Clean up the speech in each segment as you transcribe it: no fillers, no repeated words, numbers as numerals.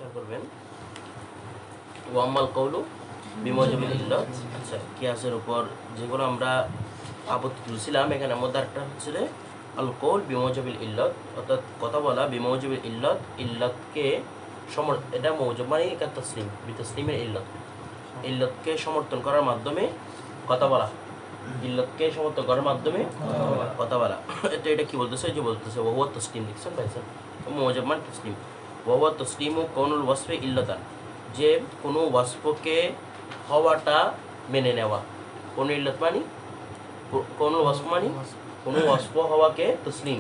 খেয়াল করবেন ওয়াম্মাল কওলু বিমুজাবিল ইল্লাত। আচ্ছা, কিয়াসের উপর যেগুলো আমরা আপত্তি তুলছিলাম, এখানে মধ্যে একটা হচ্ছে আল কওল বিমুজাবিল ইল্লাত, অর্থাৎ কথা বলা বিমুজাবিল ইল্লাত, ইল্লাতকে এটা মৌজুব মানে এটা তসলিম, বিতসলিমের ইল্লাত, ইল্লাতকে সমর্থন করার মাধ্যমে কথা বলা, ইল্লাতকে সমর্থন করার মাধ্যমে কথা বলা। এটা কি বলতেছে? যে বলতেছে ওয়া তসলিম, লিখছেন ভাইসান, মৌজুব মানে তসলিম। ওয়া তসলিমু কওনুল ওয়াসফি ইল্লাতান, যে কোনো ওয়াসফকে হওয়াটা মেনে নেওয়া। কোনো ইল্লাত মানে কোনো ওয়াসফ মানে কোনো ওয়াসফ হওয়াকে তসলিম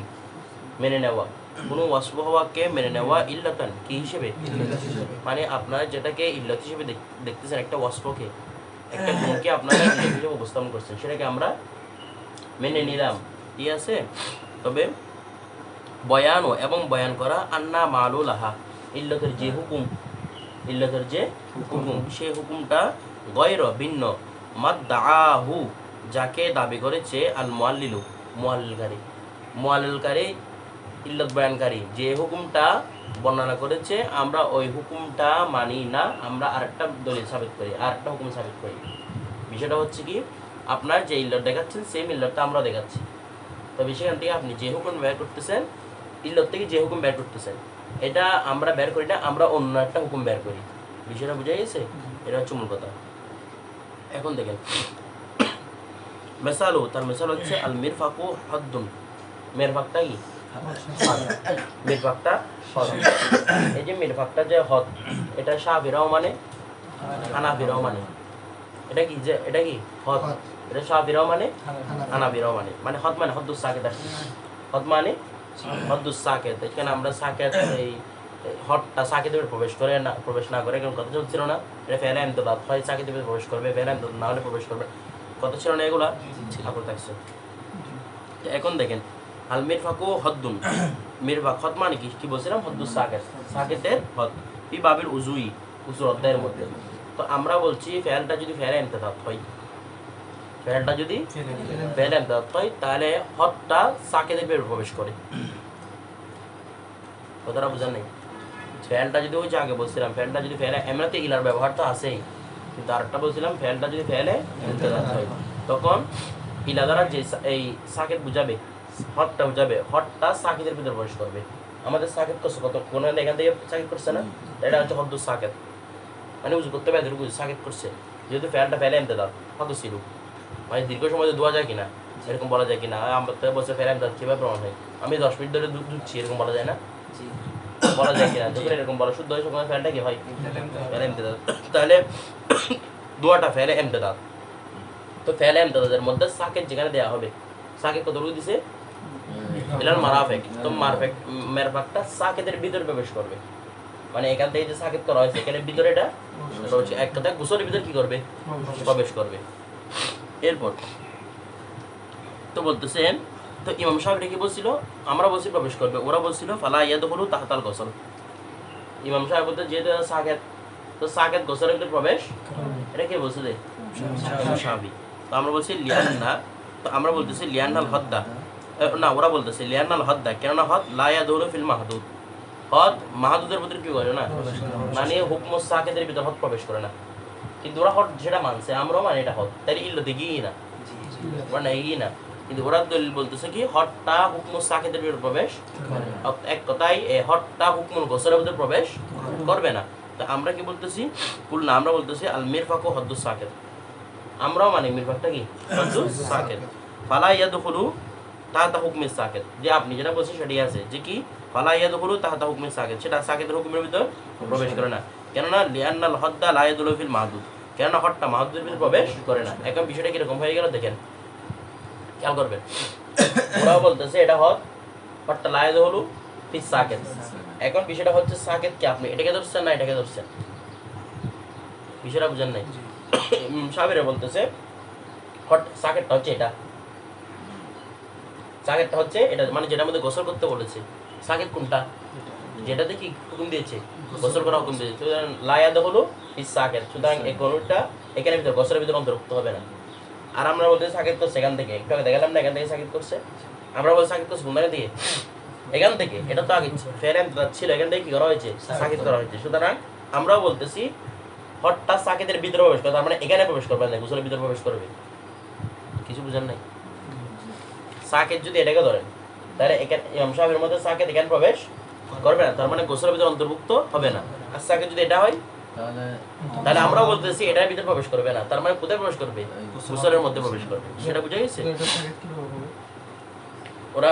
মেনে নেওয়া, কোনো ওয়াসফ হওয়াকে মেনে নেওয়া ইল্লাতান কি হিসেবে, মানে আপনারা যেটাকে ইল্লাত হিসেবে দেখতেছেন, একটা ওয়াসফকে, একটা গুণকে আপনারা ইল্লাত হিসেবে উপস্থাপন করছেন, সেটাকে আমরা মেনে নিলাম, ঠিক আছে। তবে বয়ানও এবং বয়ান করা আন্না মালুল আহা, ইল্লাতের যে হুকুম, ইল্লাতের যে হুকুম, সেই হুকুমটা গয়র ভিন্ন মাদ্দাআহু, যাকে দাবি করেছে আল মুআল্লিলু, মুআল্লিলকারী, মুআল্লিলকারী ইল্লাত বয়ানকারী যে হুকুমটা বর্ণনা করেছে, আমরা ওই হুকুমটা মানি না, আমরা আরেকটা দলিল সাবিত করি, আরেকটা হুকুম সাবিত করি। বিষয়টা হচ্ছে কি, আপনার যে ইল্লাত দেখাচ্ছেন সেম ইল্লাতটা আমরা দেখাচ্ছি, তবে সেখান থেকে আপনি যে হুকুম বের করতেছেন, ইল্লাত থেকে যে হুকুম বের করতেছেন, এটা আমরা বের করি না, আমরা অন্য একটা হুকুম বের করি। বিষয়টা বুঝা গেছে? এটা হচ্ছে মূল কথা। এখন দেখেন মেসালু, তার মেসাল হচ্ছে আল মিরফাকু হাদ্দুন, মিরফাকটা কি? মিরফাকটা হদ। এই যে মিরফাকটা যে হদ, এটা শাফিরাও মানে হানাফিরাও মানে, এটা কি যে এটা কি হদ, এটা শাফিরাও মানে হানাফিরাও মানে, মানে হদ মানে হদ্দুস সাকিত, হদ মানে হদ্দুস সাকিত। এখানে আমরা সাকিত, এই হদটা সাকিতের প্রবেশ করে না, প্রবেশ না করে, কারণ কথা চলছিল না, এটা ফেলে ইমতিদাদ হয়, সাকিতের প্রবেশ করবে, ফেলে ইমতিদাদ না হলে প্রবেশ করবে, কথা ছিল না, এগুলা ঠাকুর থাকছে। এখন দেখেন আল মিরফাকু হদ্দুন, মিরফাক হদ মানে কি বলছিলাম? হদ্দুস সাকিত, সাকিতের হদ, ফি বাবিল উজুই, উজুর অধ্যায়ের মধ্যে। তো আমরা বলছি ফেলটা যদি ফেলে ইমতিদাদ হয়, ফেলটা যদি ফেলে ইমতিদাদ হয়, তাহলে হদটা সাকিতের ভিতরে প্রবেশ করে। কথাটা বুঝার নেই? ফেলটা যদি ওই যে আগে বলছিলাম, ফেলটা যদি ফেলে, এমনিতে ইলার ব্যবহার তো আছেই, কিন্তু আরেকটা বলছিলাম ফেলটা যদি ফেলে ইমতিদাদ হয়, তখন ইলা দ্বারা যে এই সাকিত বুঝাবে, হদটা বুঝাবে, হদটা সাকিতের ভিতরে প্রবেশ করবে। আমাদের সাকিত করছে কত কোন, এখান থেকে সাকিত করছে না, এটা হচ্ছে হদ্দুস সাকিত, মানে উজু করতে পারে এতটুকু সাকিত করছে, যেহেতু ফেলটা ফেলে ইমতিদাদ হদ্দুস ছিল, মানে দীর্ঘ সময় ধোয়া যায় কিনা, এরকম বলা যায় কিনা? আমাদের বলছে ফেলে ইমতিদাদ কিভাবে প্রমাণ হয়? আমি 10 মিনিট ধরে দুধ দুধছি, এরকম বলা যায় না? বলা যায় কিনা? যখন এরকম বলা শুদ্ধ হয়, সময় ফেলটা কি হয়? ফেলে ইমতিদাদ। তাহলে দোয়াটা ফেলে ইমতিদাদ, তো ফেলে ইমতিদাদের মধ্যে সাকিত যেখানে দেওয়া হবে, সাকিত কতটুকু দিছে? ইলাল মারাফিক, তো মারফিক মেরফাকটা সাকিতের ভিতরে প্রবেশ করবে, মানে এখান থেকে যে সাকিত করা হয়েছে এখানে ভিতরে এটা এক কথা গোসলের ভিতরে কি করবে? প্রবেশ করবে। এরপর তো বলতেছেন, তো ইমাম সাহেব কি বলছিল? আমরা বলছি প্রবেশ করবে, ওরা বলছিল ফালা ইয়াদখুলু তাহতাল গোসল। ইমাম সাহেব বলতে যেহেতু সাকেত, তো সাকেত গোসলের ভিতরে প্রবেশ, এটা কে বলছে? যে সাহাবী। তো আমরা বলছি লিয়ান্না, তো আমরা বলতেছি লিয়ান্নাল হদ্দা, না ওরা বলতেছে লিয়ান্নাল হদ্দা, কেননা হদ লা ইয়াদখুলু ফিল মাহদুদ, হদ মাহদুদের ভিতরে কি করে না, মানে হুকম সাকেতের ভিতরে হদ প্রবেশ করে না, কিন্তু ওরা হদ যেটা মানছে, আমরাও মানে এটা হদ, তাই ইল্লাতে গিয়ে না, ওরা নাই গিয়ে না, কিন্তু ওরা দলিল বলতেছে কি হদটা হুকম সাকেতের ভিতরে প্রবেশ, এক কথায় এই হদটা হুকমুল গোসলের ভিতরে প্রবেশ করবে না। তো আমরা কি বলতেছি? কুলনা, আমরা বলতেছি আল মিরফাকু হদ্দুস সাকিত, আমরাও মানে মিরফাকটা কি হদ্দুস সাকিত। ফালা ইয়াদখুলু তাহতা হুকমিস সাকিত, যে আপনি যেটা বলছেন সেটাই আছে, যে কি ফালা ইয়াদখুলু তাহতা হুকমিস সাকিত, সেটা সাকিতের হুকুমের ভিতর প্রবেশ করে না, কেননা লিআন্নাল হদ্দা লা ইয়াদুলু ফিল মাহদুদ, কেননা হদটা মাহদুদের ভিতরে প্রবেশ করে না। এখন বিষয়টা কিরকম হয়ে গেল দেখেন, খেয়াল করবেন। ওরাও বলতেছে এটা হদটা লা ইয়াদুলু ফিস সাকিত। এখন বিষয়টা হচ্ছে সাকিত কি আপনি এটাকে ধরছেন না এটাকে ধরছেন? বিষয়টা বুঝেন নাই? সাহেবেরা বলতেছে হট সাকেটটা হচ্ছে এটা, সাকেটটা হচ্ছে এটা, মানে যেটার মধ্যে গোসল করতে বলেছে। সাকেট কোনটা? যেটাতে কি হুকুম দিয়েছে? গোসল করা হুকুম দিয়েছে। সুতরাং লায়াদা হলো ফিস সাকেট, সুতরাং এই গরুটা এখানে ভিতরে গোসলের ভিতরে অন্তর্ভুক্ত হবে না। আর আমরা বলতে সাকেট করছে এখান থেকে, একটু আগে দেখালাম না এখান থেকে সাকেট করছে, আমরা বলছি সাকেট করছে কোন জায়গা থেকে? এখান থেকে এটা তো আগে ফেলে ছিল, এখান থেকে কি করা হয়েছে, সাকিত করা হয়েছে। সুতরাং আমরাও বলতেছি হঠাৎ সাকিতের ভিতরে প্রবেশ করে, তার মানে এখানে প্রবেশ করবে না, গোসলের ভিতরে প্রবেশ করবে। কিছু বুঝেন নাই? সাকিত যদি এটাকে ধরেন তাহলে এখানে ইমাম সাহেবের মধ্যে সাকিত এখানে প্রবেশ করবে না, তার মানে গোসলের ভিতরে অন্তর্ভুক্ত হবে না। আর সাকিত যদি এটা হয় তাহলে আমরাও বলতেছি এটার ভিতরে প্রবেশ করবে না, তার মানে কোথায় প্রবেশ করবে, গোসলের মধ্যে প্রবেশ করবে। সেটা বুঝা গেছে? ওরা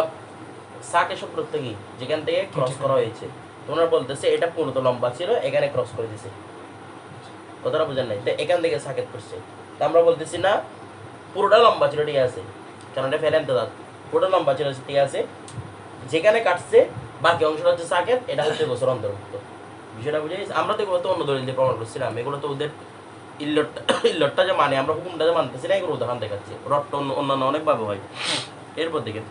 সাকে সম্পর্ক কি যেখান থেকে ক্রস করা হয়েছে, তোমরা বলতেছে এটা পুরো লম্বা ছিল, এখানে ক্রস করে দিছে, কথাটা বুঝেন নাই? তো এখান থেকে সাকেত করছে, তা আমরা বলতেছি না পুরোটা লম্বা ছিল, ঠিক আছে, কারণ এটা ফেলে আনতে দাঁত, পুরোটা লম্বা ছিল, ঠিক আছে, যেখানে কাটছে বাকি অংশটা হচ্ছে সাকেত, এটা হচ্ছে গোসল অন্তর্ভুক্ত। বিষয়টা বুঝে গেছে? আমরা তো এগুলো তো অন্য দলিল দিয়ে প্রমাণ করছিলাম, এগুলো তো ওদের ইল্লটটা যে মানে আমরা হুকুমটা যে মানতেছি না, এগুলো উদাহরণ দেখাচ্ছে, রটটা অন্যান্য অনেকভাবে হয়। এরপর দেখেন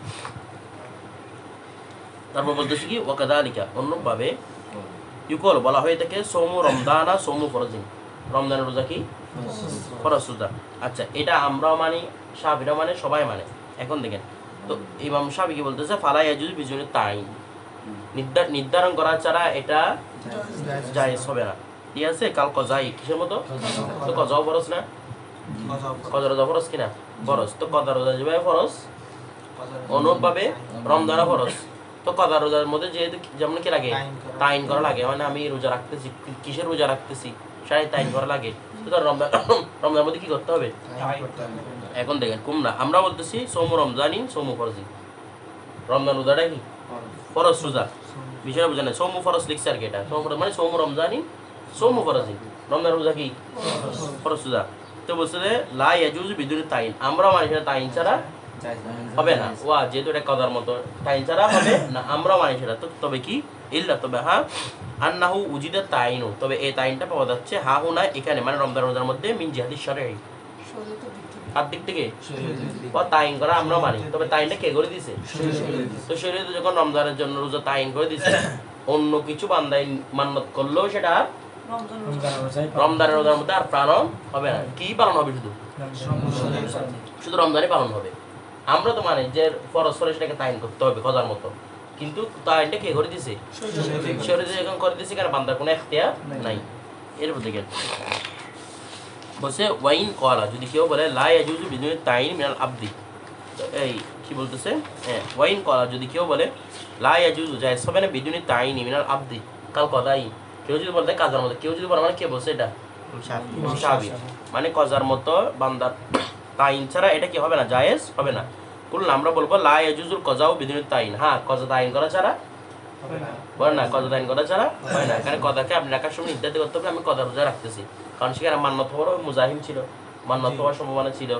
তারপর বলতেছি কি ওয়াকাদালিকা অন্যভাবে ইউকল বলা হয়ে থাকে সোমু রমদানা সোমু ফরজিন, রমজানের রোজা কি ফরজ রোজা। আচ্ছা, এটা আমরাও মানি, শাফিরা মানে, সবাই মানে। এখন দেখেন তো ইমাম শাফি কি বলতেছে, ফালা ইয়াজুজ বিজুনি তাইন, নির্ধারণ করা ছাড়া এটা জায়েজ হবে না, ঠিক আছে। কাল কজাই কিসের মতো, তো কজাও ফরজ না, কজা রোজা ফরজ কিনা, ফরজ। তো কজা রোজা যেভাবে ফরজ অনুরূপভাবে রমজানও ফরজ। তো কদা রোজার মধ্যে যেহেতু যেমন কি লাগে, তাইন করা লাগে, মানে আমি রোজা রাখতেছি, কিসের রোজা রাখতেছি, সারাই তাইন করা লাগে। তো রমজানের মধ্যে কি করতে হবে? এখন দেখেন কুমরা আমরা বলতেছি সোমু রমজানি সোমু ফরজি, রমজান রোজাটা কি ফরজ রোজা, বিষয়টা বুঝে না। সোমু ফরজ লিখছে আর কি, এটা সোমু মানে সোমু রমজানি সোমু ফরজি, রমজান রোজা কি ফরজ রোজা। তো বলছে যে লা ইয়াজুজু বিদুনি তাইন, আমরা মানে সেটা তাইন ছাড়া হবে না, ওয়া যেহেতু এটা কদার মতো তাইন ছাড়া হবে না, আমরা মানি সেটা। তো তবে কি ইল্লা, তবে হ্যাঁ আন্নাহু উজিদা তাইনু, তবে এই তাইনটা পাওয়া যাচ্ছে হা হু না এখানে, মানে রমজান রোজার মধ্যে মিন জিহাদি শরঈ, আর দিক থেকে ও তাইন করা আমরা মানি, তবে তাইনটা কে করে দিছে? তো শরীয়তে যখন রমজানের জন্য রোজা তাইন করে দিছে, অন্য কিছু বান্দাই মান্নত করলেও সেটা রমজানের রোজার মধ্যে আর পালন হবে না। কি পালন হবে? শুধু রমজানই পালন হবে। আমরা তো মানে যে ফরজ ফরজ সেটাকে তাইন করতে হবে কজার মতো, কিন্তু তাইনটা কে করে দিছে? শরীরে যখন করে দিছে, কারণ বান্দার কোনো এখতিয়ার নাই। এরপর দেখেন বলছে ওয়াইন কলা, যদি কেউ বলে লা ইয়াজুজু বিদুনি তাইন মিনাল আবদি, এই কি বলতেছে, হ্যাঁ ওয়াইন কলা, যদি কেউ বলে লা ইয়াজুজু জায়েজ হবে না বিদুনি তাইন মিনাল আবদি কাল কদাই, কেউ যদি বলে কাজার মতো, কেউ যদি বলে, মানে কে বলছে এটা? শাফি, মানে কজার মতো বান্দার তাইন ছাড়া এটা কি হবে না, জায়েজ হবে না। বললাম আমরা বলবো লা ইয়াজুজুল কজাও বিদুনি তাইন, হ্যাঁ কজা তাইন করা ছাড়া বলে না, কজা তাইন করা ছাড়া হয় না। কারণ কদাকে আপনি রাখার সময় নির্ধারিত করতে হবে আমি কদা রোজা রাখতেছি, কারণ সেখানে মান্নত হওয়ারও মুজাহিম ছিল, মান্নত হওয়ার সম্ভাবনা ছিল,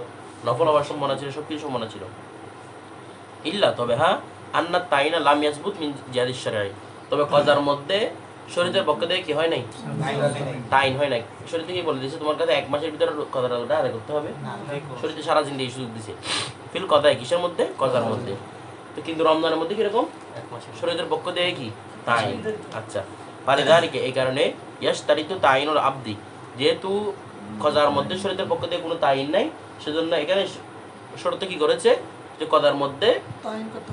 নফল হওয়ার সম্ভাবনা ছিল, সব কিছু সম্ভাবনা ছিল। ইল্লা, তবে হ্যাঁ আন্না তাইনা লাম ইয়াসবুত মিন জিহাদিশ শরঈ, তবে কজার মধ্যে শরীরের পক্ষ থেকে কি হয় নাই, তাইন হয় নাই। শরীর থেকে বলে দিয়েছে তোমার কাছে 1 মাসের ভিতরে কদাটা আদায় করতে হবে, শরীরে সারা জিন্দেগি সুযোগ দিছে। ফিল কদায় কিসের মধ্যে? কজার মধ্যে। তো কিন্তু রমজানের মধ্যে কিরকম? শরীরের পক্ষ থেকে কি তাইন। আচ্ছা, ফালিযালিকা, এই কারণে ইয়াশতারিতু তাইনুল আবদি, যেহেতু কজার মধ্যে শরীরের পক্ষ থেকে কোনো তাইন নাই, সেজন্য এখানে শর্ত কি করেছে যে কদার মধ্যে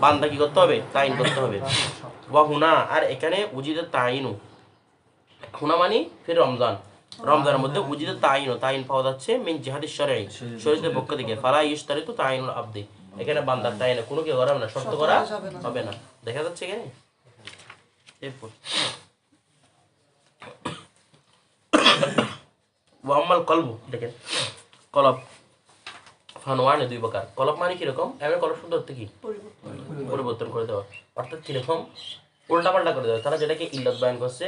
বান্দা কি করতে হবে? তাইন করতে হবে। ওয়া হুনা, আর এখানে উজিদে তাইনু, হুনা মানি ফির রমজান, রমজানের মধ্যে উজিদে তাইনু, তাইন পাওয়া যাচ্ছে মিন জিহাদিশ শরঈ, শরীরের পক্ষ থেকে। ফালা ইশতারিতু তাইনুল আবদি, এখানে বান্দার তাইনে কোনো কি করা হবে না, শর্ত করা হবে না। দেখা যাচ্ছে এখানে। এরপর ওয়াম্মাল কলবু, দেখেন কলব ফানোয়ানে 2 প্রকার। কলব মানে কিরকম? এমন কলব শব্দ অর্থ কি? পরিবর্তন করে দেওয়া, অর্থাৎ কিরকম? উল্টাপাল্টা করে দেওয়া। তারা যেটাকে ইল্লত বয়ান করছে,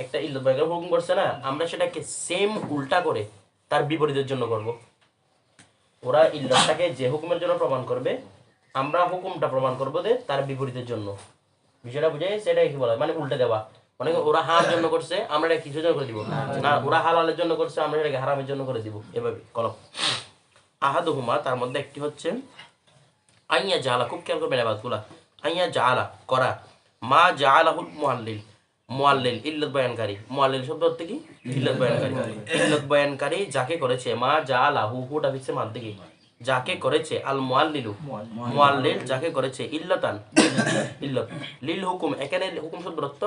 একটা ইল্লত বয়ান হুকুম করছে না, আমরা সেটাকে সেম উল্টা করে তার বিপরীতের জন্য করব। ওরা ইল্লতটাকে যে হুকুমের জন্য প্রমাণ করবে, আমরা হুকুমটা প্রমাণ করবো যে তার বিপরীতের জন্য। বিষয়টা বুঝে সেটাই কি বলা, মানে উল্টে দেওয়া। মানে ওরা হার জন্য করছে, আমরা এটা কিছুর জন্য করে দিব না, ওরা হালালের জন্য করছে, আমরা এটাকে হারামের জন্য করে দিব। এভাবে কলম আহাদুহুমা, তার মধ্যে একটি হচ্ছে আইয়া জালা, খুব খেয়াল করবেন আবাদগুলা। আইয়া জালা করা, মা জালাহুল মুআল্লিল, মুআল্লিল ইল্লত বয়ানকারী, মুআল্লিল শব্দ অর্থ কি? ইল্লত বয়ানকারী। ইল্লত বয়ানকারী যাকে করেছে, মা জালাহু, হুটা ফিক্সে মাদ দিকে, যাকে করেছে আল মুআল্লিলু মুআল্লিল যাকে করেছে ইল্লাতান ইল্লত লিল হুকুম এখানে হুকুম শব্দের অর্থ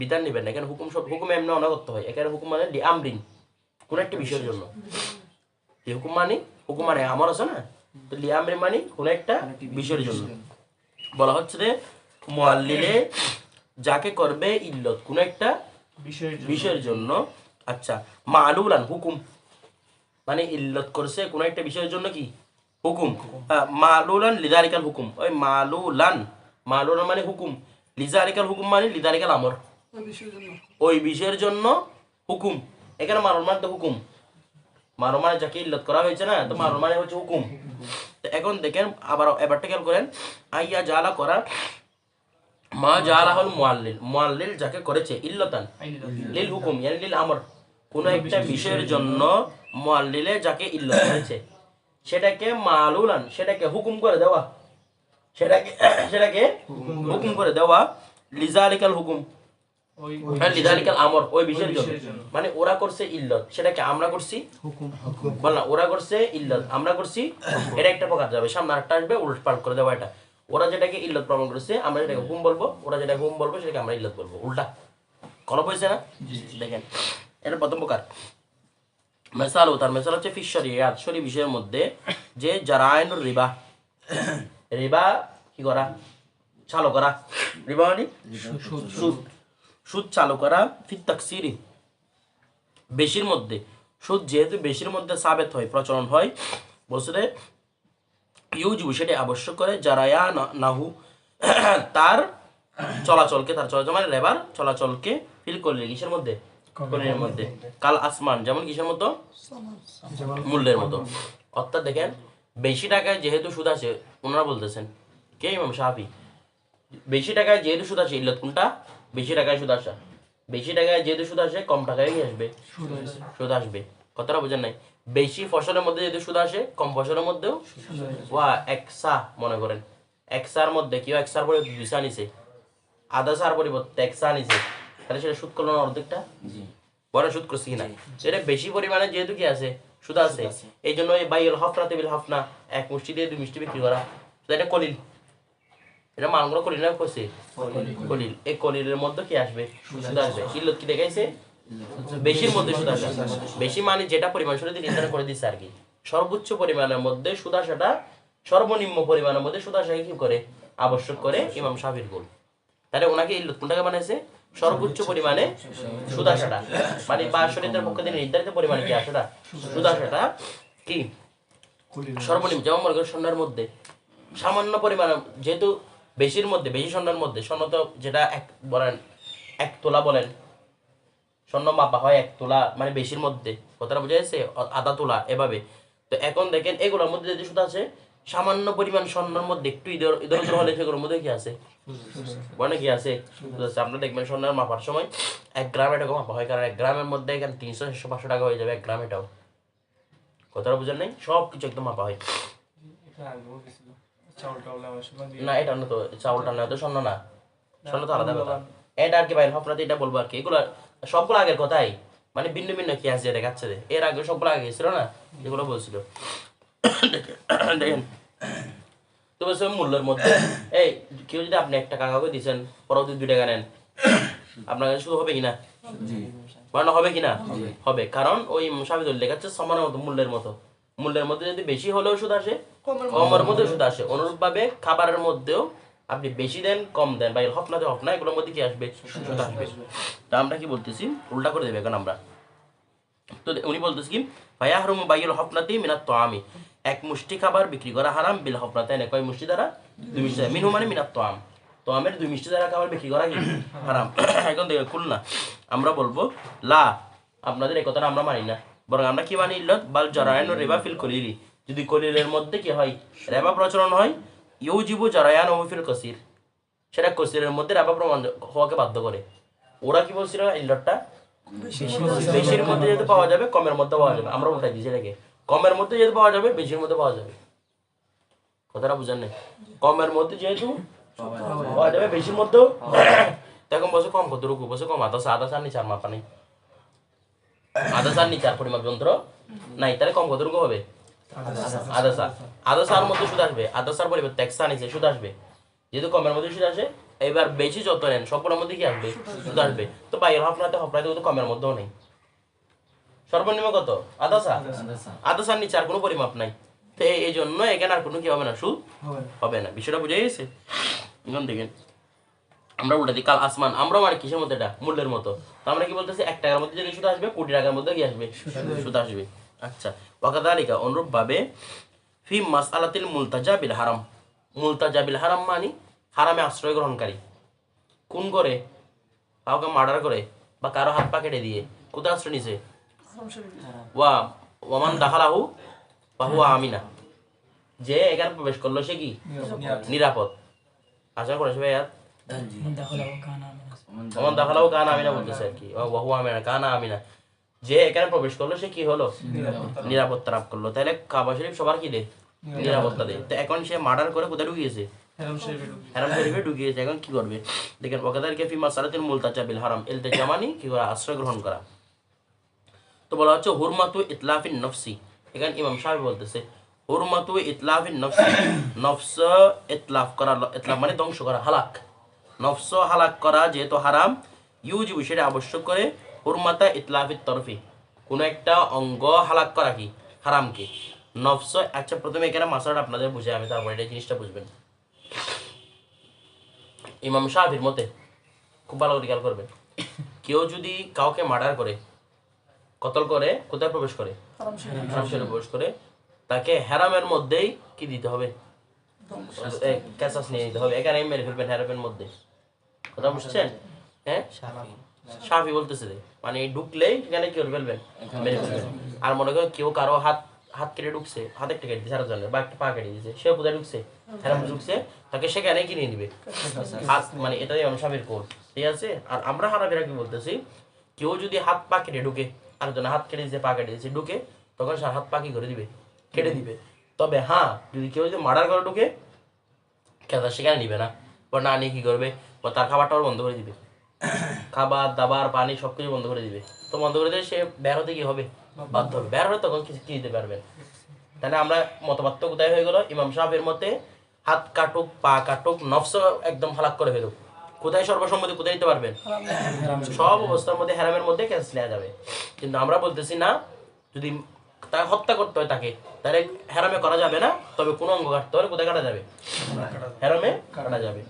বিধান নেবেন না এখানে হুকুম এমনি অনাগত হয় এখানে হুকুম মানে লি আমরিন কোন একটা বিষয়ের জন্য এই হুকুম মানে আমর আছে না তো লি আমরিন মানে কোন একটা বিষয়ের জন্য বলা হচ্ছে যে মুআল্লিলে যাকে করবে ইল্লত কোন একটা বিষয়ের জন্য আচ্ছা মালুলান হুকুম মানে ইল্লত করছে কোন একটা বিষয়ের জন্য কি হুকুম মালুলান লিযালিকাল হুকুম ওই মালুলান মানে হুকুম লিযালিকাল হুকুম মানে লিযালিকাল আমর ওই বিষয়ের জন্য হুকুম এখানে মালুল মানে তো হুকুম মালুল মানে যাকে ইল্লত করা হয়েছে না তো মালুল মানে হচ্ছে হুকুম তো এখন দেখেন এবারটা খেয়াল করেন আইয়া জালা করা মা জালাহুল মুআল্লিল যাকে করেছে ইল্লাতান লিল হুকুম ইয়ানি লিল আমর কোন একটা বিষয়ের জন্য মুআল্লিলে যাকে ইল্লত করেছে সেটাকে মালুলান সেটাকে হুকুম করে দেওয়া সেটাকে হুকুম করে দেওয়া লিযালিকাল হুকুম লিযালিকাল আমর ওই বিষয়ের জন্য মানে ওরা করছে ইল্লত সেটাকে আমরা করছি হুকুম বল না ওরা করছে ইল্লত আমরা করছি এটা একটা প্রকার যাবে সামনে আরেকটা আসবে উল্টপাল্ট করে দেওয়া এটা ওরা যেটাকে ইল্লত প্রমাণ করেছে আমরা যেটাকে হুকুম বলবো ওরা যেটাকে হুকুম বলবো সেটাকে আমরা ইল্লত বলবো উল্টা কলপ হয়েছে না দেখেন এটা প্রথম প্রকার মেসাল তার মেসাল হচ্ছে ফি শরিয়াত শরী বিষয়ের মধ্যে যে জারাইনুর রিবা কি করা চালু করা রিবা মানে সুদ চালু করা ফি তাকসিরি বেশির মধ্যে সুদ যেহেতু বেশির মধ্যে সাবেত হয় প্রচলন হয় বলছে ইউজিবু সেটি আবশ্যক করে জারায়া নাহু তার চলাচলকে মানে রেবার চলাচলকে ফিল করলে কিসের মধ্যে কলিলের মধ্যে কাল আসমান যেমন কিসের মতো মূল্যের মতো অর্থাৎ দেখেন বেশি টাকায় যেহেতু সুদ আসে ওনারা বলতেছেন কে ইমাম শাফি বেশি টাকায় যেহেতু সুদ আসে ইল্লত কোনটা বেশি টাকায় সুদ আসা বেশি টাকায় যেহেতু সুদ আসে কম টাকায় কি আসবে সুদ আসবে কথাটা বোঝেন নাই বেশি ফসলের মধ্যে যেহেতু সুদ আসে কম ফসলের মধ্যেও ওয়া একসা মনে করেন একসার মধ্যে কেউ একসার পরে দুইসা নিছে আধা সার পরিবর্তে একসা নিছে তাহলে সেটা সুদ করলো না অর্ধেকটা বড় সুদ করছে কিনা সেটা বেশি পরিমাণে যেহেতু কি আছে সুদ আছে এই জন্য এই বাইল হফনা টেবিল হফনা এক মুষ্টি দিয়ে দুই মিষ্টি বিক্রি করা এটা কলিল এটা মানগুলো কলিল না করছে কলিল এই কলিলের মধ্যে কি আসবে সুদ আসবে ইল্লত কি দেখাইছে বেশির মধ্যে সুদ আসে বেশি মানে যেটা পরিমাণ সুদ নির্ধারণ করে দিচ্ছে আর কি সর্বোচ্চ পরিমাণের মধ্যে সুদ আসাটা সর্বনিম্ন পরিমাণের মধ্যে সুদ আসাকে কি করে আবশ্যক করে ইমাম শাফির গোল তাহলে ওনাকে ইল্লত কোনটাকে বানাইছে সর্বোচ্চ পরিমাণে সুদ আসাটা মানে বা শরীয়তের পক্ষ থেকে নির্ধারিত পরিমাণে কি আসাটা সুদ আসাটা কি সর্বনিম্ন যেমন মনে করেন স্বর্ণের মধ্যে সামান্য পরিমাণে যেহেতু বেশির মধ্যে বেশি স্বর্ণের মধ্যে স্বর্ণ তো যেটা এক বলেন 1 তোলা বলেন স্বর্ণ মাপা হয় 1 তোলা মানে বেশির মধ্যে কথাটা বোঝা যাচ্ছে আধা তোলা এভাবে তো এখন দেখেন এগুলোর মধ্যে যদি সুদ আছে সামান্য পরিমাণ স্বর্ণের মধ্যে একটু ইধর উধর হলে সেগুলোর মধ্যে কি আছে মানে কি আছে আপনারা দেখবেন স্বর্ণের মাপার সময় 1 গ্রাম এটাকে মাপা হয় কারণ 1 গ্রামের মধ্যে এখানে 300 500 টাকা হয়ে যাবে 1 গ্রাম এটাও কথাটা বুঝেন নাই সব কিছু একদম মাপা হয় না এটা না তো চাউলটা না তো স্বর্ণ না স্বর্ণ তো আলাদা কথা এটা আর কি ভাই আপনাদের এটা বলবো আর কি এগুলো সবগুলো আগের কথাই মানে ভিন্ন ভিন্ন কি আছে দেখাচ্ছে এর আগে সবগুলো আগে ছিল না যেগুলো বলছিল দেখেন তো বলছে মূল্যের মধ্যে এই কেউ যদি আপনি 1 টাকা কাউকে দিচ্ছেন পরবর্তী 2 টাকা নেন আপনার কাছে শুধু হবে কিনা মানে হবে কিনা হবে কারণ ওই সাবিদুল লেখাচ্ছে সমানের মতো মূল্যের মধ্যে যদি বেশি হলেও সুদ আসে কমের মধ্যেও সুদ আসে অনুরূপ ভাবে খাবারের মধ্যেও আপনি বেশি দেন কম দেন বা হফনাতে হফনা এগুলোর মধ্যে কি আসবে সুদ আসবে তা আমরা কি বলতেছি উল্টা করে দেবে এখন আমরা তো উনি বলতেছি কি ফায়াহরুম বাইল হফনাতি মিনাত তাআমি এক মুষ্টি খাবার বিক্রি করা হারাম বিল হফনাতে না কয় মুষ্টি দ্বারা 2 মুষ্টি মিনহু মানে মিনাত তাআম তো আমের 2 মুষ্টি দ্বারা খাবার বিক্রি করা কি হারাম এখন দেখো খুলনা আমরা বলবো লা আপনাদের এই কথাটা আমরা মানি না বরং আমরা কি মানি ইল্লত বাল জারায়ানুর রিবা ফিল কলিলি যদি কলিলের মধ্যে কি হয় রিবা প্রচলন হয় ইউজিবু জারায়ানু ফিল কাসির সেটা কাসিরের মধ্যে রিবা প্রমাণ হওয়াকে বাধ্য করে ওরা কি বলছিল ইল্লতটা বেশির মধ্যে যেহেতু পাওয়া যাবে কমের মধ্যে পাওয়া যাবে আমরা উল্টাই দিয়েছি এটাকে কমের মধ্যে যেহেতু পাওয়া যাবে বেশির মধ্যে পাওয়া যাবে কথাটা বুঝেন নাই কমের মধ্যে যেহেতু পাওয়া যাবে বেশির মধ্যেও তখন বসে কম কত রুকু বসে কম আধা সার নিচে আর মাপা নেই আধা সার নিচে আর পরিমাপ যন্ত্র নাই তাহলে কম কত রুকু হবে আদাসা। আদাসার মধ্যে সুদ আসবে, আদাসার পরিবর্তে একসা নিচে সুদ আসবে। যেহেতু কমের মধ্যে সুদ আসে, এবার বেশি যত নেন সবগুলোর মধ্যে কি আসবে? সুদ আসবে। তো বাইরের হফনাতে কিন্তু কমের মধ্যেও নেই। সর্বনিম্ন কত? আদাসা। আদাসার নিচে আর কোনো পরিমাপ নাই। তো এই জন্য এখানে আর কোনো কি হবে না, সুদ হবে না। বিষয়টা বুঝে গেছে? এখন দেখেন আমরা উল্টা দিই কাল আসমান, আমরা মানে কিসের মধ্যে? এটা মূল্যের মতো। তো আমরা কি বলতেছি 1 টাকার মধ্যে যদি সুদ আসবে, কোটি টাকার মধ্যে কি আসবে? সুদ আসবে। আচ্ছা, ওয়াকাদালিকা অনুরূপ ভাবে ফি মাসআলাতিল মুলতাজা বিল হারাম। মুলতাজা বিল হারাম মানে হারামে আশ্রয় গ্রহণকারী। কোন করে? কাউকে মার্ডার করে বা কারো হাত পা কেটে দিয়ে কোথায় আশ্রয় নিছে? ওয়া ওয়ামান দাখালাহু ফাহুয়া আমিনা। যে এখানে প্রবেশ করলো সে কি? নিরাপদ। আশা করেছে ভাই ওমান দাখালাহু কানা আমিনা বলতেছে আর কি, ওয়া হুয়া আমিনা কানা আমিনা। যে এখানে প্রবেশ করলো সে কি হলো? নিরাপত্তা লাভ করলো। তাহলে কাবা শরীফ সবার কি দেয়? নিরাপত্তা দেয়। তো এখন সে মার্ডার করে কোথায় ঢুকিয়েছে? হারাম শরীফে ঢুকিয়েছে। এখন কি করবে? দেখেন ওয়াকাদালিকা ফি মাসআলাতিল মুলতাজা বিল হারাম, ইলতিজা মানে কি করা? আশ্রয় গ্রহণ করা। তো বলা হচ্ছে হুরমাতু ইতলাফিন নফসি। এখানে ইমাম সাহেব বলতেছে হুরমাতু ইতলাফিন নফসি, নফস ইতলাফ করা, ইতলাফ মানে ধ্বংস করা, হালাক। নফস হালাক করা যেহেতু হারাম, ইউজিবু সেটা আবশ্যক করে হুরমাতা ইতলাফিত তরফি, কোনো একটা অঙ্গ হালাক করা কি? হারামকে। নফস। আচ্ছা, প্রথমে এখানে মাসালাটা আপনাদের বুঝে আমি তারপরে এই জিনিসটা বুঝবেন। ইমাম শাফির মতে, খুব ভালো করে খেয়াল করবেন, কেউ যদি কাউকে মার্ডার করে, কতল করে, কোথায় প্রবেশ করে? হারাম শরীফে প্রবেশ করে, তাকে হেরামের মধ্যেই কি দিতে হবে? কেসাস নিয়ে নিতে হবে। এখানে মেরে ফেলবেন হেরামের মধ্যে। কথা বুঝছেন? হ্যাঁ, শাফি বলতেছে মানে ঢুকলেই সেখানে কি করে ফেলবেন? মেরে ফেলবেন। আর মনে করেন কেউ কারো হাত হাত কেটে ঢুকছে, হাত একটা কেটে দিয়েছে আরেকজনের, বা একটা পা কেটে দিয়েছে, সে কোথায় ঢুকছে? হেরাম ঢুকছে, তাকে সেখানে কিনে নিবে হাত, মানে এটাই ইমাম শাফির কোল। ঠিক আছে? আর আমরা হানাফিরা কি বলতেছি, কেউ যদি হাত পা কেটে ঢুকে, আরেকজনের হাত কেটে দিয়েছে, পা কেটে দিয়েছে, ঢুকে, তখন সে হাত পা কি করে দিবে? কেটে দিবে। তবে হ্যাঁ, যদি কেউ যদি মার্ডার করে ঢুকে, খেতা সেখানে নিবে না, বা না নিয়ে কি করবে? বা তার খাবারটাও বন্ধ করে দিবে, খাবার দাবার পানি সবকিছু বন্ধ করে দিবে। তো বন্ধ করে দিলে সে বের হতে কি হবে? বাধ্য হবে। বের হলে তখন কি দিতে পারবেন? তাহলে আমরা মতপার্থক্য কোথায় হয়ে গেল? ইমাম সাহেবের মতে হাত কাটুক, পা কাটুক, নফস একদম হালাক করে ফেলুক, কোথায় সর্বসম্মতি কোথায় দিতে পারবেন? সব অবস্থার মধ্যে হেরামের মধ্যে ক্যান্স নেওয়া যাবে। কিন্তু আমরা বলতেছি না, যদি তাকে হত্যা করতে হয় তাকে, তাহলে হেরামে করা যাবে না। তবে কোনো অঙ্গ কাটতে হলে কোথায় কাটা যাবে? হেরামে কাটা যাবে।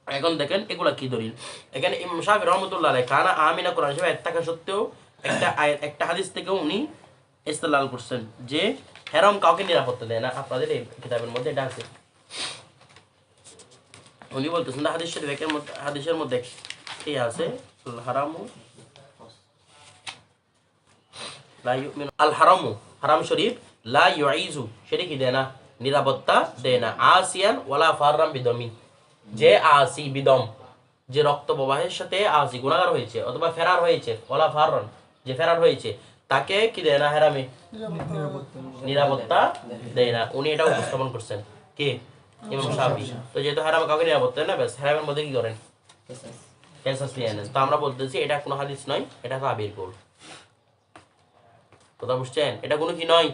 এখন দেখেন এগুলা কি দলিল। এখানে ইমাম শাফি রহমতুল্লাহ আলাইহি কানা আমিনা কোরআন হিসেবে আয়াত থাকা সত্ত্বেও একটা হাদিস থেকে উনি ইস্তেদলাল করছেন যে হেরাম কাউকে নিরাপত্তা দেয় না। আপনাদের এই কিতাবের মধ্যে এটা আছে। উনি বলতেছেন না হাদিস শরীফের মধ্যে, হাদিসের মধ্যে কি আছে? আল হারামু লা ইউমিনু, আল হারামু, হারাম শরীফ, লা ইউইজু সেটা কি দেয় না? নিরাপত্তা দেয় না। আসিয়ান ওয়ালা ফাররাম বিদমি, যে আসি বিদম, যে রক্ত প্রবাহের সাথে আসি গুনাহগার হয়েছে অথবা ফেরার হয়েছে, ওয়ালা ফাররান যে ফেরার হয়েছে, তাকে কি দেয় না? হেরামে নিরাপত্তা দেয় না। উনি এটা উপস্থাপন করছেন কে? ইমাম শাফি। তো যেহেতু হারামে কাউকে নিরাপত্তা দেয় না, ব্যাস হেরামের মধ্যে কি করেন? কেসাস নিয়ে আনেন। তো আমরা বলতেছি এটা কোনো হাদিস নয়, এটা তাবির কৌল। কথা বুঝছেন? এটা কোনো কি নয়?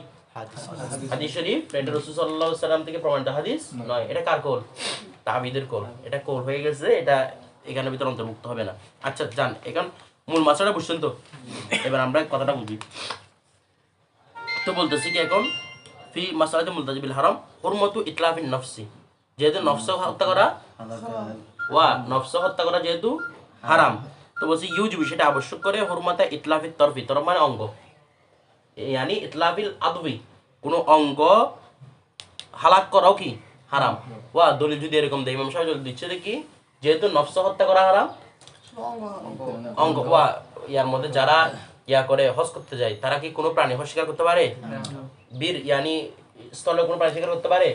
হাদিস শরীফ, এটা রাসূল সাল্লাল্লাহু আলাইহি সাল্লাম থেকে প্রমাণিত হাদিস নয়। এটা কার কৌল? তাবিদের কৌল। এটা কৌল হয়ে গেছে, এটা এখানে ভিতরে অন্তর্ভুক্ত হবে না। আচ্ছা যান, এখন মূল মাসাটা বুঝছেন তো? এবার আমরা কথাটা বুঝি। তো বলতেছি কি এখন ফি মাসালাতে মুলতাজি বিল হারাম হুরমাতু ইতলাফিন নফসি, যেহেতু নফস হত্যা করা, ওয়া নফস হত্যা করা যেহেতু হারাম, তো বলছি ইউজিবু সেটা আবশ্যক করে হুরমাতা ইতলাফিত তরফি, তরফ মানে অঙ্গ, ইয়ানি ইতলাফিল আদবি, কোনো অঙ্গ হালাক করাও কি হারাম। ওয়া দলিল যদি এরকম দেয়, ইমাম সাহেব দিচ্ছে দেখি, যেহেতু নফস হত্যা করা হারাম, অঙ্গ ওয়া ইয়ার মধ্যে যারা ইয়া করে হজ করতে যায়, তারা কি কোনো প্রাণী হজ শিকার করতে পারে? বীর ইয়ানি স্থলে কোনো প্রাণী শিকার করতে পারে?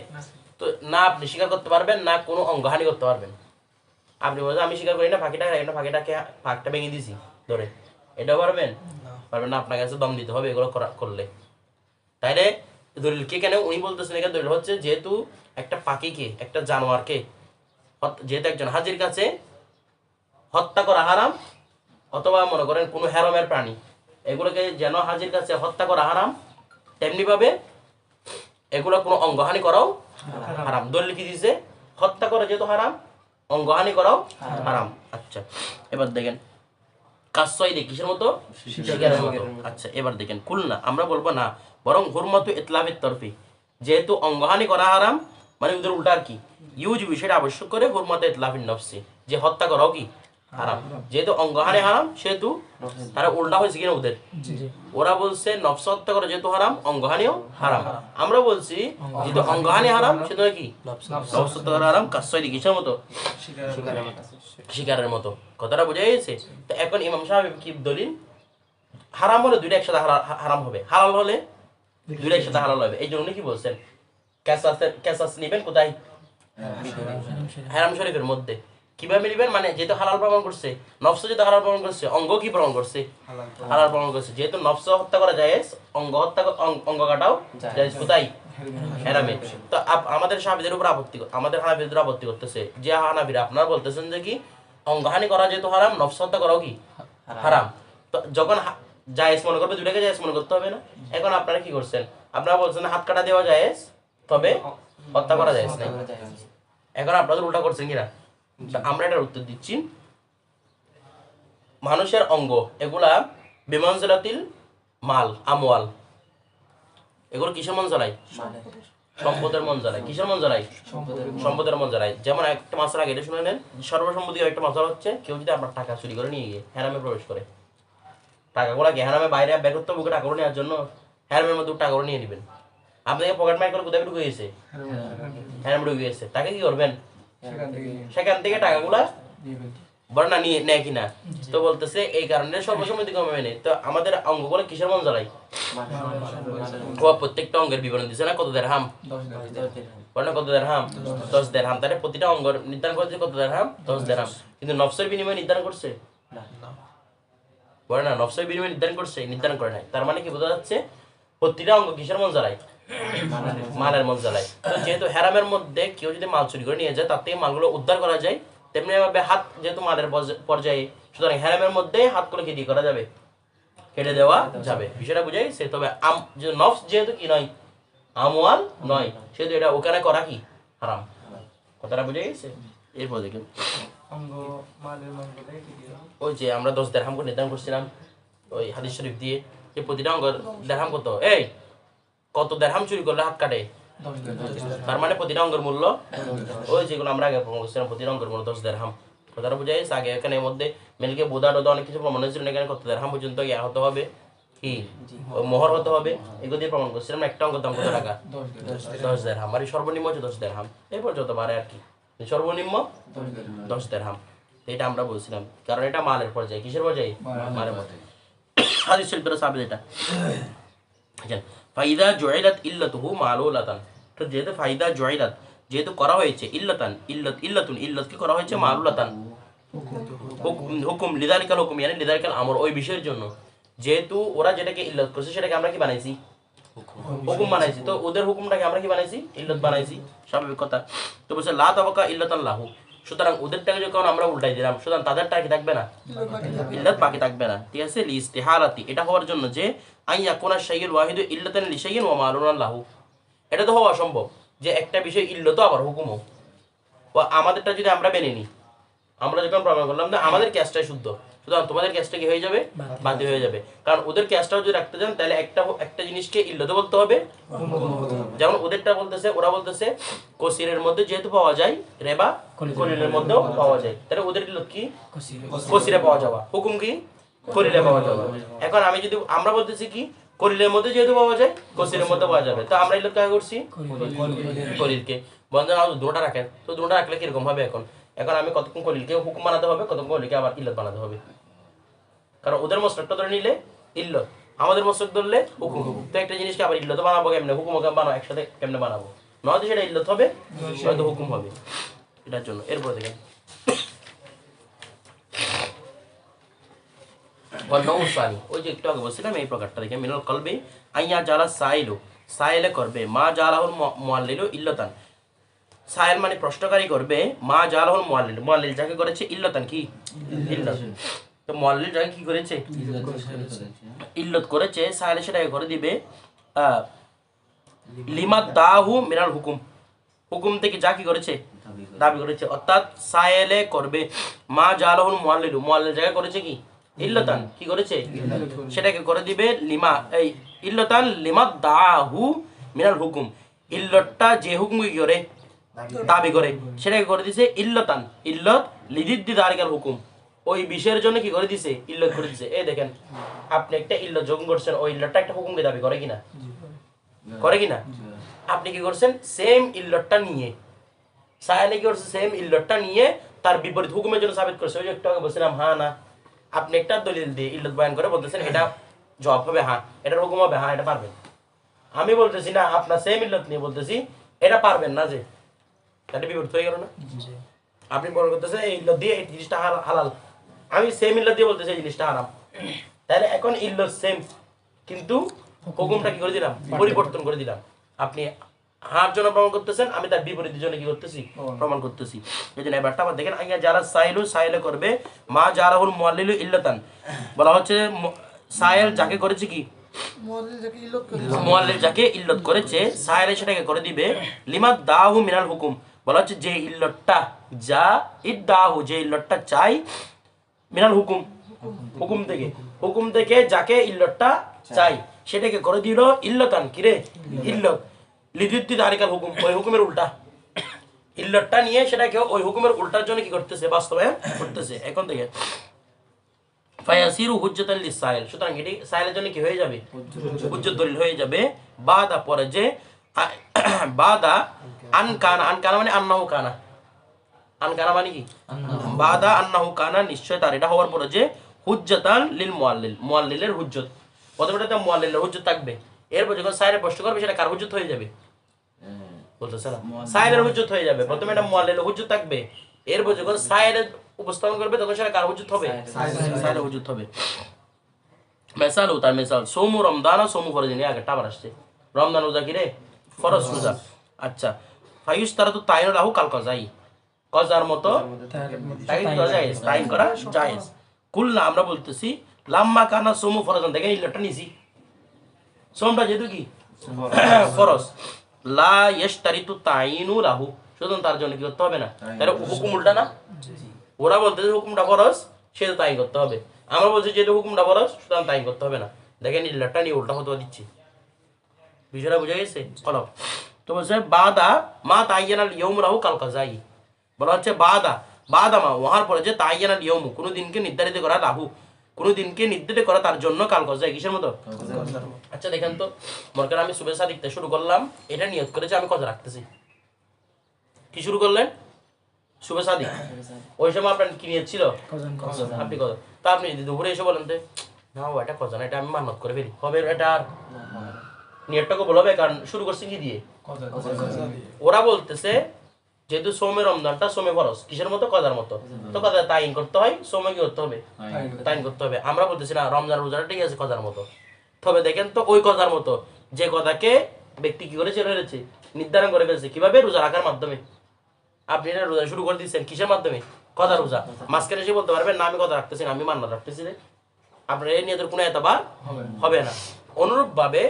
তো না আপনি শিকার করতে পারবেন, না কোনো অঙ্গহানি করতে পারবেন। আপনি বলছেন আমি শিকার করি না, ফাঁকিটাকে ফাঁকটা ভেঙে দিছি ধরে, এটাও পারবেন? পারবেন না। আপনার কাছে দম দিতে হবে এগুলো করলে। তাইলে দলিল কে কেন উনি বলতেছেন? এখানে দলিল হচ্ছে যেহেতু একটা পাখিকে, একটা জানোয়ারকে, যেহেতু একজন হাজির কাছে হত্যা করা হারাম, অথবা মনে করেন কোনো হেরামের প্রাণী, এগুলোকে যেন হাজির কাছে হত্যা করা হারাম, তেমনি ভাবে এগুলো কোনো অঙ্গহানি করাও হারাম। দলিল কি দিয়েছে? হত্যা করা যেহেতু হারাম, অঙ্গহানি করাও হারাম। আচ্ছা এবার দেখেন কাসসাইদি কিসের মতো? শিকারের মতো। আচ্ছা এবার দেখেন কুলনা আমরা বলবো না, বরং হুরমাতু ইতলাফিত তরফি, যেহেতু অঙ্গহানি করা হারাম মানে ওদের উল্টা আর কি ইউজ বিষয়টা আবশ্যক করে হুরমাতু ইতলাফিন নফসি, যে হত্যা করাও কি হারাম। যেহেতু অঙ্গহানি হারাম সেহেতু তারা উল্টা হয়েছে কিনা ওদের, ওরা বলছে নফস হত্যা করা যেহেতু হারাম অঙ্গহানিও হারাম, আমরা বলছি যেহেতু অঙ্গহানি হারাম সেহেতু কি নফস হত্যা করা হারাম। কাসসাইদি কিসের মতো? শিকারের মতো। কথাটা বোঝা গেছে? তো এখন ইমাম সাহেব কি দলিল? হারাম হলে দুইটা একসাথে হারাম হবে, হালাল হলে দুইটা একসাথে হালাল হবে। এই জন্য উনি কি বলছেন কেসাস নিবেন কোথায়? হারাম শরীফের মধ্যে। কিভাবে নিবেন? মানে যেহেতু হালাল প্রমাণ করছে, নফস যেহেতু হালাল প্রমাণ করছে, অঙ্গ কি প্রমাণ করছে? হালাল প্রমাণ করছে। যেহেতু নফস হত্যা করা জায়েজ, অঙ্গ কাটাও জায়েজ কোথায়? হেরামে। তো আমাদের সাহাবীদের উপর আপত্তি, আমাদের হানাফিদের আপত্তি করতেছে যে হানাফিরা আপনারা বলতেছেন যে কি অঙ্গহানি করা যেহেতু হারাম, নফস হত্যা করাও কি হারাম। তো যখন জায়েজ মনে করবে দুটাকে জায়েজ মনে করতে হবে না? এখন আপনারা কি করছেন? আপনারা বলছেন হাত কাটা দেওয়া জায়েজ, তবে হত্যা করা জায়েজ নাই। এখন আপনাদের উল্টা করছেন কিনা? আমরা এটার উত্তর দিচ্ছি, মানুষের অঙ্গ এগুলা বিমানজলাতিল মাল আমওয়াল, এগুলো কিসের মন জ্বালায়? সম্পদের মন জ্বালায়। কিসের মন জ্বালায়? সম্পদের মন জ্বালায়। যেমন একটা মাসলা আগে এটা শুনে নেন, সর্বসম্মতি একটা মশলা হচ্ছে কেউ যদি আপনার টাকা চুরি করে নিয়ে গিয়ে হ্যারামে প্রবেশ করে, টাকাগুলো কি হ্যারামে বাইরে বের করতে হবে টাকা করে নেওয়ার জন্য? হ্যারামের মধ্যে টাকা করে নিয়ে নেবেন। আপনাকে পকেট মাইক করে কোথায় ঢুকে গেছে? হ্যারামে ঢুকে গেছে। তাকে কি করবেন? সেখান থেকে টাকাগুলা বড় না নিয়ে নেয় কিনা? তো বলতেছে এই কারণে সর্বসম্মতি কমে নেই। তো আমাদের অঙ্গগুলো কিসের মন জ্বালায়? প্রত্যেকটা অঙ্গের বিবরণ দিচ্ছে না কত দিরহাম? বলেন কত দিরহাম? 10 দিরহাম। তাহলে প্রতিটা অঙ্গ নির্ধারণ করছে কত দিরহাম? 10 দিরহাম। কিন্তু নফসের বিনিময়ে নির্ধারণ করছে না, বলে না নফসের বিনিময়ে নির্ধারণ করছে? নির্ধারণ করে নাই। তার মানে কি বোঝা যাচ্ছে? প্রতিটা অঙ্গ কিসের মন জ্বালায়? মালের মন জ্বালায়। তো যেহেতু হেরামের মধ্যে কেউ যদি মাল চুরি করে নিয়ে যায় তার থেকে মালগুলো উদ্ধার করা যায়, তেমনি ভাবে হাত যেহেতু মালের পর্যায়ে, সুতরাং হেরামের মধ্যে হাতগুলো কি করা যাবে? কেটে দেওয়া যাবে। বিষয়টা বুঝাই সে। তবে নফস যেহেতু কি নয়, আমওয়াল নয়, সেহেতু এটা ওখানে করা কি হারাম। কথাটা বুঝে গেছে? এরপর দেখেন ওই যে আমরা 10 দিরহাম করে নির্ধারণ করছিলাম ওই হাদিস শরীফ দিয়ে, যে প্রতিটা অঙ্গ দিরহাম কত? এই কত দিরহাম চুরি করলে হাত কাটে? তার মানে প্রতিটা অঙ্গের মূল্য, ওই যেগুলো আমরা আগে প্রমাণ করছিলাম, প্রতিটা অঙ্গের মূল্য 10 দিরহাম। কথাটা বুঝে গেছে? আগে এখানে এর মধ্যে মেলকে বোধা টোধা অনেক কিছু প্রমাণ হয়েছিল, এখানে কত দিরহাম পর্যন্ত ইয়া হতে হবে, কি মোহর হতে হবে, এগুলো দিয়ে প্রমাণ করছিলাম। একটা অঙ্গের দাম কত টাকা? 10 দিরহাম। আর সর্বনিম্ন হচ্ছে 10 দিরহাম, এরপর যত বাড়ে আর কি, সর্বনিম্ন 10 দিরহাম। এটা আমরা বলছিলাম কারণ এটা মালের পর্যায়ে। কিসের পর্যায়ে? মালের পর্যায়ে। হাদিস শরীফের সাবিত এটা। আচ্ছা ফাইদা জুইলাত ইল্লাতুহু মালুলাতান। তো যেহেতু ফাইদা জুইলাত, যেহেতু করা হয়েছে ইল্লাতান, ইল্লাত কি করা হয়েছে মালুলাতান, হুকুম লিদালিকাল হুকুম মানে লিদালিকাল আমর, ওই বিষয়ের জন্য। যেহেতু ওরা যেটাকে ইল্লাত করছে সেটাকে আমরা কি বানাইছি? হুকুম বানাইছি। তো ওদের হুকুমটাকে আমরা কি বানাইছি? ইল্লাত বানাইছি, স্বাভাবিক কথা। তো বলছে লা তাবাকা ইল্লাতান লাহু, সুতরাং ওদেরটাকে যখন আমরা উল্টাই দিলাম, সুতরাং তাদেরটা কি থাকবে না? ইল্লাত বাকি থাকবে না। ঠিক আছে? লিস্তিহালাতি, এটা হওয়ার জন্য যে আইয়া কোনা শাইউল ওয়াহিদু ইল্লাতান লিশাইইন ওয়া মালুন লাহু, এটা তো হওয়া অসম্ভব যে একটা বিষয় ইল্লত আবার হুকুমও। ও আমাদেরটা যদি আমরা মেনে নিই, আমরা যখন প্রমাণ করলাম না আমাদের ক্যাশটাই শুদ্ধ, সুতরাং তোমাদের ক্যাশটা কি হয়ে যাবে? বাতিল হয়ে যাবে। কারণ ওদের ক্যাশটাও যদি রাখতে চান তাহলে একটা জিনিসকে ইল্লত বলতে হবে। যেমন ওদেরটা বলতেছে, ওরা বলতেছে কসিরের মধ্যে যেহেতু পাওয়া যায় রেবা, কলিলের মধ্যেও পাওয়া যায়, তাহলে ওদের ইল্লত কি? কসিরে পাওয়া যাওয়া। হুকুম কি? কলিলে পাওয়া যাওয়া। এখন আমি যদি আমরা বলতেছি কি কলিলের মধ্যে যেহেতু পাওয়া যায় কসিরের মধ্যে পাওয়া যাবে, তো আমরা ইল্লত কাকে করছি? কলিলকে। বন্ধু দুটোটা রাখেন, তো দুটোটা রাখলে কিরকম হবে? এখন আমি কতক্ষণ কলিলকে হুকুম বানাতে হবে, কতক্ষণ কলিলকে আবার ইল্লত বানাতে হবে। কারণ ওদের মসলকটা ধরে নিলে ইল্লত, আমাদের মসলক ধরলে হুকুম। তো একটা জিনিসকে আবার ইল্লত বানাবো কেমনে? হুকুম বানাবো একসাথে কেমনে বানাবো? নয়তো সেটা ইল্লত হবে, নয়তো হুকুম হবে। এটার জন্য এরপরে দেখেন ওই যে একটু আগে বলছিলাম এই প্রকারটা দেখে মিনাল কলবে আইয়া জালা সাইলু, সাইলে করবে মা জালাহুল মুআল্লিলু ইল্লাতান, সাইল মানে প্রশ্নকারী করবে মা জালাহুল মুআল্লিল, মুআল্লিল যাকে করেছে ইল্লাতান কি ইল্লাত, তো মুআল্লিল যাকে কি করেছে ইল্লত করেছে, সাইলে সেটাকে করে দিবে লিমা দাহু মিনাল হুকুম, হুকুম থেকে যা কি করেছে দাবি করেছে। অর্থাৎ সায়েলে করবে মা জালাহুল মুআল্লিলু, মুআল্লিল জায়গা করেছে কি ইল্লাতান, কি করেছে সেটাকে করে দিবে লিমা, এই ইল্লাতান লিমা দাহু মিনাল হুকুম, ইল্লতটা যে হুকুম কি করে দাবি করে সেটাকে করে দিছে ইল্লাতান, ইল্লত লিদিদ্দি দারিকাল হুকুম, ওই বিষয়ের জন্য কি করে দিছে ইল্লত করে দিছে। এই দেখেন আপনি একটা ইল্লত যোগ করছেন, ওই ইল্লতটা একটা হুকুমকে দাবি করে কিনা, করে কিনা? আপনি কি করছেন সেম ইল্লতটা নিয়ে, সায়েলে কি করছে সেম ইল্লতটা নিয়ে তার বিপরীত হুকুমের জন্য সাবিত করছে। ওই যে একটু আগে বলছিলাম হ্যাঁ না, আপনি একটা দলিল দিয়ে ইল্লত বয়ান করে বলতেছেন এটা জবাব হবে হ্যাঁ, এটার হুকুম হবে হ্যাঁ, এটা পারবেন। আমি বলতেছি না, আপনার সেম ইল্লত নিয়ে বলতেছি এটা পারবেন না, যে এটা বিপরীত হয়ে গেল না। আপনি মনে করতেছেন এই ইল্লত দিয়ে এই জিনিসটা হালাল, আমি সেম ইল্লত দিয়ে বলতেছি এই জিনিসটা হারাম, তাহলে এখন ইল্লত সেম কিন্তু হুকুমটা কি করে দিলাম পরিবর্তন করে দিলাম। আপনি হার জন্য প্রমাণ করতেছেন, আমি তার বিপরীতের জন্য কি করতেছি প্রমাণ করতেছি। এই জন্য এবারটা আবার দেখেন, আইয়া যারা সাইলু সাইলে করবে মা জারাহুল মুআল্লিলু ইল্লাতান, বলা হচ্ছে সাইল যাকে করেছে কি মুআল্লিল যাকে ইল্লত করেছে, সাইলে সেটাকে করে দিবে লিমা দাহু মিনাল হুকুম, বলা হচ্ছে যে ইল্লতটা যা ইদ্দাহু, যে ইল্লতটা চাই মিনাল হুকুম, হুকুম থেকে, হুকুম থেকে যাকে ইল্লতটা চাই সেটাকে করে দিল ইল্লতান, কিরে ইল্লত লিদিদ্দি দারিকাল হুকুম, ওই হুকুমের উল্টা, ইল্লতটা নিয়ে সেটাকে ওই হুকুমের উল্টার জন্য কি করতেছে বাস্তবায়ন করতেছে। এখন থেকে ফায়াসিরু হুজ্জাতান লিসাইল, সুতরাং এটি সাইলের জন্য কি হয়ে যাবে হুজ্জত দলিল হয়ে যাবে। বাদা পরে যে বাদা আনকানা, আনকানা মানে আন্নাহু কানা, আনকানা মানে কি বাদা আন্নাহু কানা, নিশ্চয় তার এটা হওয়ার পরে যে হুজ্জাতান লিল মুআল্লিল, মুআল্লিলের হুজ্জত, প্রথমে এটা মুআল্লিলের হুজ্জত থাকবে, এরপর যখন সাইলে প্রশ্ন করবে সেটা কার হুজ্জত হয়ে যাবে বলতেছে না সাইলের হুজ্জত হয়ে যাবে। প্রথমে এটা মুআল্লিলের হুজ্জত থাকবে, এরপর যখন সাইলে উপস্থাপন করবে তখন সেটা কার হুজ্জত হবে সাইলের হুজ্জত হবে। মিসাল তার মিসাল সোমু রমদান, সোমু ফরজ নিয়ে আগে টাবার আসছে, রমজান রোজা কি রে ফরজ রোজা। আচ্ছা ফায়ুস তারা তো তাইন রাহু কাল কাজাই, কজার মতো তাইন করা জায়েজ, তাইন করা জায়েজ। কুলনা আমরা বলতেছি লাম্মা কানা সোমু ফরজান, দেখেন ইল্লতটা নিছি, সোমটা যেহেতু কি ফরজ, লা ইশতারিতু তাইনু রাহু, সুতরাং তার জন্য কি করতে হবে না, তার হুকুম উল্টা না, ওরা বলতেছে হুকুমটা ফরজ সেটা তাই করতে হবে, আমরা বলছি যেহেতু হুকুমটা ফরজ সুতরাং তাই করতে হবে না। দেখেন ইল্লাতটা নিয়ে উল্টা হতে দিচ্ছি, বিষয়টা বুঝা গেছে কলম। তো বলছে বাদা মা তাইয়ানাল ইয়ৌম রাহু কাল কাজাই, বলা হচ্ছে বাদা বাদা মা ওহার পরে যে তাইয়ানাল ইয়ৌম, কোনো দিনকে নির্ধারিত করা, রাহু কোনো দিনকে নির্ধারিত করা তার জন্য, কাল কাজাই কিসের মতো। আচ্ছা দেখেন তো, মনে করেন আমি শুভেচ্ছা দিতে শুরু করলাম, এটা নিয়ত করেছে আমি কজা রাখতেছি, কি শুরু করলেন শুভেচ্ছা দিক, ওই সময় আপনার কি নিয়ত ছিল আপনি কজা, তা আপনি যদি দুপুরে এসে বলেন না ও এটা কজা না, এটা আমি মানত করে ফেলি, হবে এটা আর নিয়তটাকে বলবে, কারণ শুরু করছে কি দিয়ে ওরা বলতেছে যেহেতু সোমে রমজানটা সোমে ফরজ কিসের মতো কজার মতো, তো কজা তাইন করতে হয়, সোমে কি করতে হবে তাইন করতে হবে। আমরা বলতেছি না রমজান রোজাটা ঠিক আছে কজার মতো, তবে দেখেন তো ওই কজার মতো যে কথাকে ব্যক্তি কি করেছে রয়েছে নির্ধারণ করে ফেলছে, কিভাবে রোজা রাখার মাধ্যমে, আপনি এটা রোজা শুরু করে দিচ্ছেন কিসের মাধ্যমে কথা রোজা, মাঝখানে এসে বলতে পারবেন না আমি কথা রাখতেছি না আমি মান্না রাখতেছি রে, আপনার এই নিয়ে কোনো এতবার হবে না। অনুরূপ ভাবে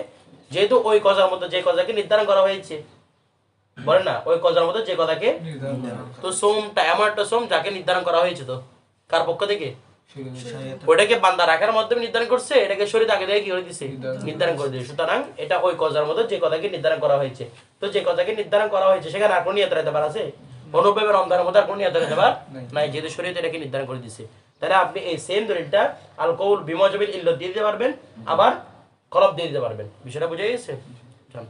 যেহেতু ওই কজার মতো যে কথাকে নির্ধারণ করা হয়েছে, বলেন না ওই কজার মতো যে কথাকে, তো সোমটা এমন একটা সোম যাকে নির্ধারণ করা হয়েছে, তো কার পক্ষ থেকে ওটাকে বান্দা রাখার মাধ্যমে নির্ধারণ করছে, এটাকে শরীর আগে থেকে কি করে দিচ্ছে নির্ধারণ করে দিয়েছে, সুতরাং এটা ওই কজার মতো যে কথাকে নির্ধারণ করা হয়েছে, তো যে কথাকে নির্ধারণ করা হয়েছে সেখানে আর কোনো নিয়ত রাখতে পার আছে, অনুভবে রমজানের মধ্যে আর কোনো নিয়ত রাখতে পার নাই, যেহেতু শরীর এটাকে নির্ধারণ করে দিচ্ছে। তাহলে আপনি এই সেম দলিলটা আল কৌল বিমজবিল ইল্লত দিয়ে দিতে পারবেন, আবার কলব দিয়ে দিতে পারবেন, বিষয়টা বুঝে গেছে।